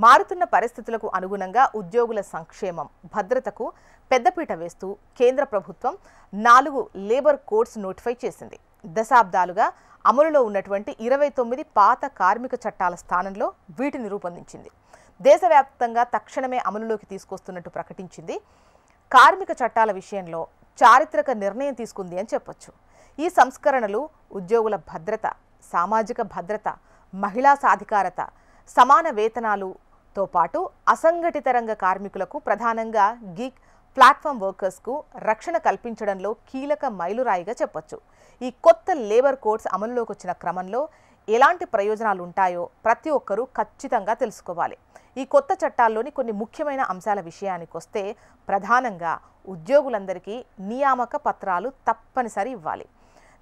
మారుతున్న పరిస్థితులకు అనుగుణంగా ఉద్యోగుల సంక్షేమం, భద్రతకు పెద్దపీట వేస్తూ కేంద్ర ప్రభుత్వం 4 లేబర్ కోడ్స్ నోటిఫై చేసింది. దశాబ్దాలుగా అమలులో ఉన్నటువంటి 29 పాత కార్మిక చట్టాల స్థానంలో వీటిని రూపొందించింది. దేశవ్యాప్తంగా తక్షణమే అమలులోకి తీసుకొస్తున్నట్టు ప్రకటించింది. కార్మిక చట్టాల విషయంలో చారిత్రక నిర్ణయం తీసుకుంది అని చెప్పొచ్చు. ఈ సంస్కరణలు ఉద్యోగుల సామాజిక భద్రత, మహిళా సాధికారత, సమాన వేతనాలుతో పాటు అసంఘటిత రంగ కార్మికులకు, ప్రధానంగా గిగ్ ప్లాట్ఫామ్ వర్కర్స్కు రక్షణ కల్పించడంలో కీలక మైలురాయిగా చెప్పొచ్చు. ఈ కొత్త లేబర్ కోడ్స్ అమలులోకి వచ్చిన క్రమంలో ఎలాంటి ప్రయోజనాలు ఉంటాయో ప్రతి ఒక్కరూ ఖచ్చితంగా తెలుసుకోవాలి. ఈ కొత్త చట్టాల్లోని కొన్ని ముఖ్యమైన అంశాల విషయానికి వస్తే, ప్రధానంగా ఉద్యోగులందరికీ నియామక పత్రాలు తప్పనిసరి ఇవ్వాలి.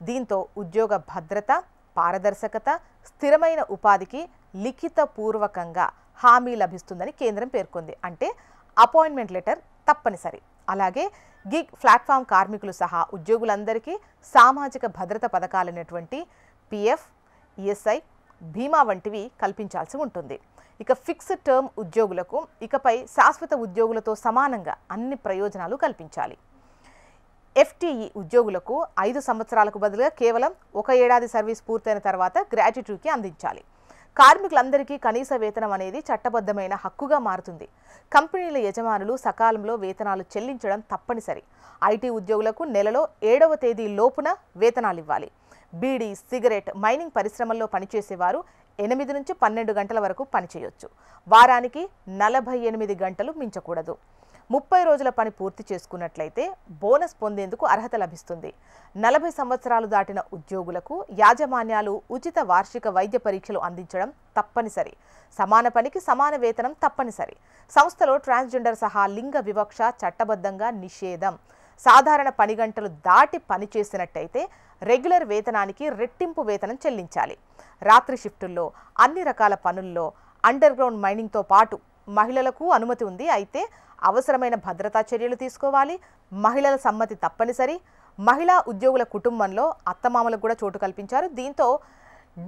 దీంతో ఉద్యోగ భద్రత, పారదర్శకత, స్థిరమైన ఉపాధికి లిఖితపూర్వకంగా హామీ లభిస్తుందని కేంద్రం పేర్కొంది. అంటే అపాయింట్మెంట్ లెటర్ తప్పనిసరి. అలాగే గిగ్ ప్లాట్ఫామ్ కార్మికులు సహా ఉద్యోగులందరికీ సామాజిక భద్రత పథకాలైనటువంటి పిఎఫ్, ఈఎస్ఐ, బీమా వంటివి కల్పించాల్సి ఉంటుంది. ఇక ఫిక్స్డ్ టర్మ్ ఉద్యోగులకు ఇకపై శాశ్వత ఉద్యోగులతో సమానంగా అన్ని ప్రయోజనాలు కల్పించాలి. ఎఫ్టీఈ ఉద్యోగులకు 5 సంవత్సరాలకు బదులుగా కేవలం 1 ఏడాది సర్వీస్ పూర్తయిన తర్వాత గ్రాట్యుటీకి అందించాలి. కార్మికులందరికీ కనీస వేతనం అనేది చట్టబద్ధమైన హక్కుగా మారుతుంది. కంపెనీల యజమానులు సకాలంలో వేతనాలు చెల్లించడం తప్పనిసరి. ఐటీ ఉద్యోగులకు నెలలో 7వ తేదీ లోపున వేతనాలు ఇవ్వాలి. బీడీ, సిగరెట్, మైనింగ్ పరిశ్రమల్లో పనిచేసేవారు 8 నుంచి 12 గంటల వరకు పనిచేయొచ్చు. వారానికి 48 గంటలు మించకూడదు. 30 రోజుల పని పూర్తి చేసుకున్నట్లయితే బోనస్ పొందేందుకు అర్హత లభిస్తుంది. 40 సంవత్సరాలు దాటిన ఉద్యోగులకు యాజమాన్యాలు ఉచిత వార్షిక వైద్య పరీక్షలు అందించడం తప్పనిసరి. సమాన పనికి సమాన వేతనం తప్పనిసరి. సంస్థలో ట్రాన్స్జెండర్ సహా లింగ వివక్ష చట్టబద్ధంగా నిషేధం. సాధారణ పని గంటలు దాటి పనిచేసినట్టయితే రెగ్యులర్ వేతనానికి రెట్టింపు వేతనం చెల్లించాలి. రాత్రి షిఫ్టుల్లో, అన్ని రకాల పనుల్లో, అండర్ గ్రౌండ్ మైనింగ్తో పాటు మహిళలకు అనుమతి ఉంది. అయితే అవసరమైన భద్రతా చర్యలు తీసుకోవాలి. మహిళల సమ్మతి తప్పనిసరి. మహిళా ఉద్యోగుల కుటుంబంలో అత్తమామలకు కూడా చోటు కల్పించారు. దీంతో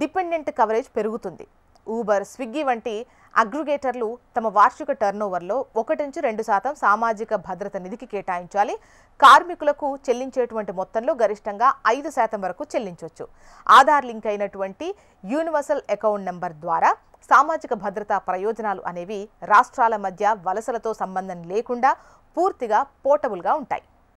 డిపెండెంట్ కవరేజ్ పెరుగుతుంది. ఊబర్, స్విగ్గీ వంటి అగ్రిగేటర్లు తమ వార్షిక టర్నోవర్లో 1-2% సామాజిక భద్రత నిధికి కేటాయించాలి. కార్మికులకు చెల్లించేటువంటి మొత్తంలో గరిష్టంగా 5% వరకు చెల్లించవచ్చు. ఆధార్ లింక్ అయినటువంటి యూనివర్సల్ అకౌంట్ నెంబర్ ద్వారా సామాజిక భద్రతా ప్రయోజనాలు అనేవి రాష్ట్రాల మధ్య వలసలతో సంబంధం లేకుండా పూర్తిగా పోర్టబుల్గా ఉంటాయి.